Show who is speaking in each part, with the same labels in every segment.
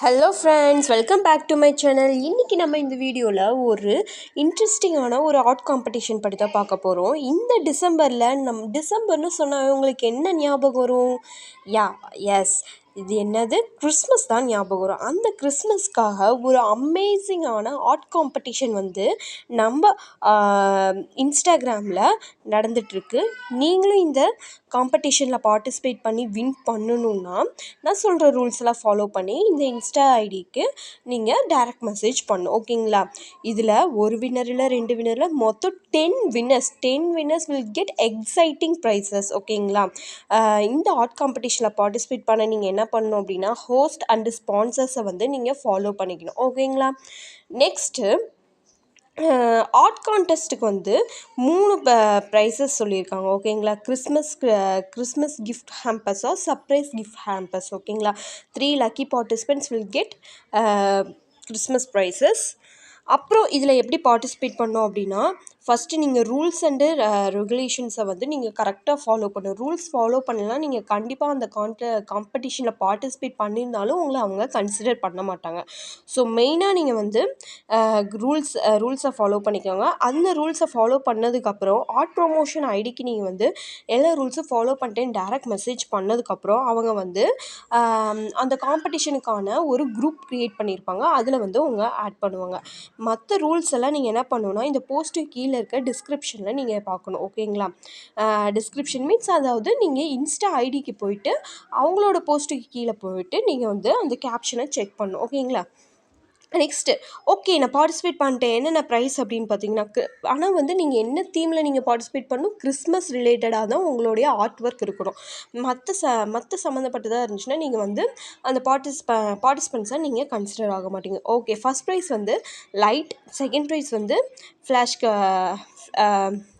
Speaker 1: Hello friends, welcome back to my channel. இன்றைக்கி நம்ம இந்த வீடியோவில் ஒரு இன்ட்ரெஸ்டிங்கான ஒரு ஆர்ட் காம்படிஷன் பற்றி தான் பார்க்க போகிறோம். இந்த டிசம்பர்னு சொன்னால் உங்களுக்கு என்ன ஞாபகம் வரும்? எஸ், இது என்னது? கிறிஸ்மஸ் தான் ஞாபகம் வரும். அந்த கிறிஸ்மஸ்க்காக ஒரு அமேசிங்கான ஆர்ட் காம்படிஷன் நம்ம இன்ஸ்டாகிராமில் நடந்துகிட்ருக்கு. நீங்களும் இந்த காம்படிஷனில் பார்ட்டிசிபேட் பண்ணி வின் பண்ணணுன்னா நான் சொல்கிற ரூல்ஸ்லாம் ஃபாலோ பண்ணி இந்த இன்ஸ்டா ஐடிக்கு நீங்கள் டைரக்ட் மெசேஜ் பண்ணணும். ஓகேங்களா? இதில் ஒரு வின்னரில் 2 வின்னரில் மொத்தம் 10 winners will get exciting prizes. ஓகேங்களா? இந்த ஆர்ட் காம்படிஷனில் பார்ட்டிசிபேட் பண்ண நீங்கள் என்ன பண்ணணும் அப்படின்னா ஹோஸ்ட் அண்டு ஸ்பான்சர்ஸை நீங்கள் ஃபாலோ பண்ணிக்கணும். ஓகேங்களா? நெக்ஸ்ட்டு ஆர்ட் கான்டெஸ்ட்டுக்கு 3 ப்ரைஸஸ் சொல்லியிருக்காங்க. ஓகேங்களா? Christmas gift hampers or surprise gift hampers. ஓகேங்களா? 3 lucky participants will get Christmas prizes. அப்புறம் இதில் எப்படி பார்ட்டிசிபேட் பண்ணோம் அப்படின்னா ஃபஸ்ட்டு நீங்கள் ரூல்ஸ் அண்டு ரெகுலேஷன்ஸை நீங்கள் கரெக்டாக ஃபாலோ பண்ணணும். ரூல்ஸ் ஃபாலோ பண்ணலாம் நீங்கள் கண்டிப்பாக அந்த காம்படிஷனில் பார்ட்டிசிபேட் பண்ணியிருந்தாலும் உங்களை அவங்க கன்சிடர் பண்ண மாட்டாங்க. ஸோ மெயினாக நீங்கள் ரூல்ஸை ஃபாலோ பண்ணிக்கோங்க. அந்த ரூல்ஸை ஃபாலோ பண்ணதுக்கப்புறம் ஆர்ட் ப்ரொமோஷன் ஐடிக்கு நீங்கள் எல்லா ரூல்ஸும் ஃபாலோ பண்ணிட்டேன்னு டைரக்ட் மெசேஜ் பண்ணதுக்கப்புறம் அவங்க அந்த காம்படிஷனுக்கான ஒரு குரூப் க்ரியேட் பண்ணியிருப்பாங்க. அதில் உங்களை ஆட் பண்ணுவாங்க. மற்ற ரூல்ஸ் எல்லாம் நீங்கள் என்ன பண்ணணுன்னா இந்த போஸ்ட்டு கீழே இருக்க டிஸ்கிரிப்ஷனில் நீங்கள் பார்க்கணும். ஓகேங்களா? டிஸ்கிரிப்ஷன் மீன்ஸ் அதாவது நீங்கள் இன்ஸ்டா ஐடிக்கு போயிட்டு அவங்களோட போஸ்ட்டுக்கு கீழே போயிட்டு நீங்கள் அந்த கேப்ஷனை செக் பண்ணணும். ஓகேங்களா? நெக்ஸ்ட்டு ஓகே, நான் பார்ட்டிசிபேட் பண்ணிட்டேன். என்னென்ன ப்ரைஸ் அப்படின்னு பார்த்தீங்கன்னா ஆனால் நீங்கள் என்ன தீமில் நீங்கள் பார்ட்டிசிபேட் பண்ணணும்? கிறிஸ்மஸ் ரிலேட்டடாக தான் உங்களுடைய ஆர்ட் ஒர்க் இருக்கணும். மற்ற சம்மந்தப்பட்டதாக இருந்துச்சுன்னா நீங்கள் அந்த பார்ட்டிசிபெண்ட்ஸை நீங்கள் கன்சிடர் ஆக மாட்டீங்க. Okay, first prize light, second prize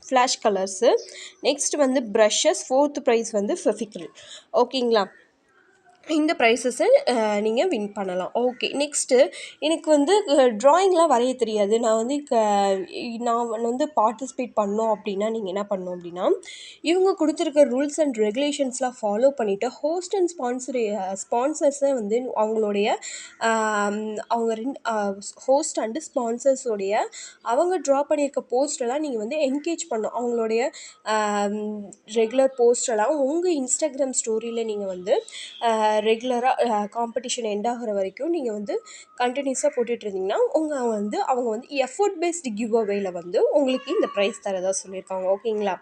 Speaker 1: flash colours, next brushes, fourth prize Fevicryl. ஓகேங்களா? இந்த ப்ரைஸஸை நீங்கள் வின் பண்ணலாம். ஓகே, நெக்ஸ்ட்டு எனக்கு ட்ராயிங்லாம் வரைய தெரியாது. நான் பார்ட்டிசிபேட் பண்ணோம் அப்படின்னா நீங்கள் என்ன பண்ணணும் அப்படின்னா இவங்க கொடுத்துருக்க ரூல்ஸ் அண்ட் ரெகுலேஷன்ஸ்லாம் ஃபாலோ பண்ணிவிட்டு ஹோஸ்ட் அண்ட் ஸ்பான்சர்ஸை அவங்களுடைய ஹோஸ்ட் அண்டு ஸ்பான்சர்ஸோடைய அவங்க ட்ரா பண்ணியிருக்க போஸ்டெல்லாம் நீங்கள் என்கேஜ் பண்ணணும். அவங்களுடைய ரெகுலர் போஸ்டெல்லாம் உங்கள் இன்ஸ்டாகிராம் ஸ்டோரியில் நீங்கள் ரெகுலராக காம்படிஷன் எண்ட் ஆகிற வரைக்கும் நீங்கள் கண்டினியூஸாக போட்டுட்ருந்தீங்கன்னா அவங்க எஃபோர்ட் பேஸ்டு கிவ் அவேயில் உங்களுக்கு இந்த ப்ரைஸ் தரதாக சொல்லியிருக்காங்க. ஓகேங்களா?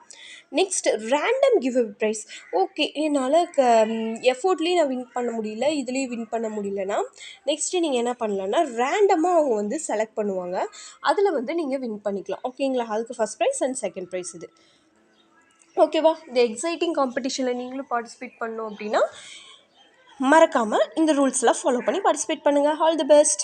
Speaker 1: Next random give away prize. Okay, என்னால் எஃபோர்ட்லேயும் நான் வின் பண்ண முடியல, இதுலேயும் வின் பண்ண முடியலன்னா நெக்ஸ்ட்டு நீங்கள் என்ன பண்ணலான்னா ரேண்டமாக அவங்க செலக்ட் பண்ணுவாங்க. அதில் நீங்கள் வின் பண்ணிக்கலாம். ஓகேங்களா? அதுக்கு first prize and second prize இது. ஓகேவா? இந்த எக்ஸைட்டிங் காம்படிஷனில் நீங்களும் பார்ட்டிசிபேட் பண்ணோம் அப்படின்னா மறக்காமல் இந்த ரூல்ஸ்லாம் ஃபாலோ பண்ணி பார்ட்டிசிபேட் பண்ணுங்கள். All the best.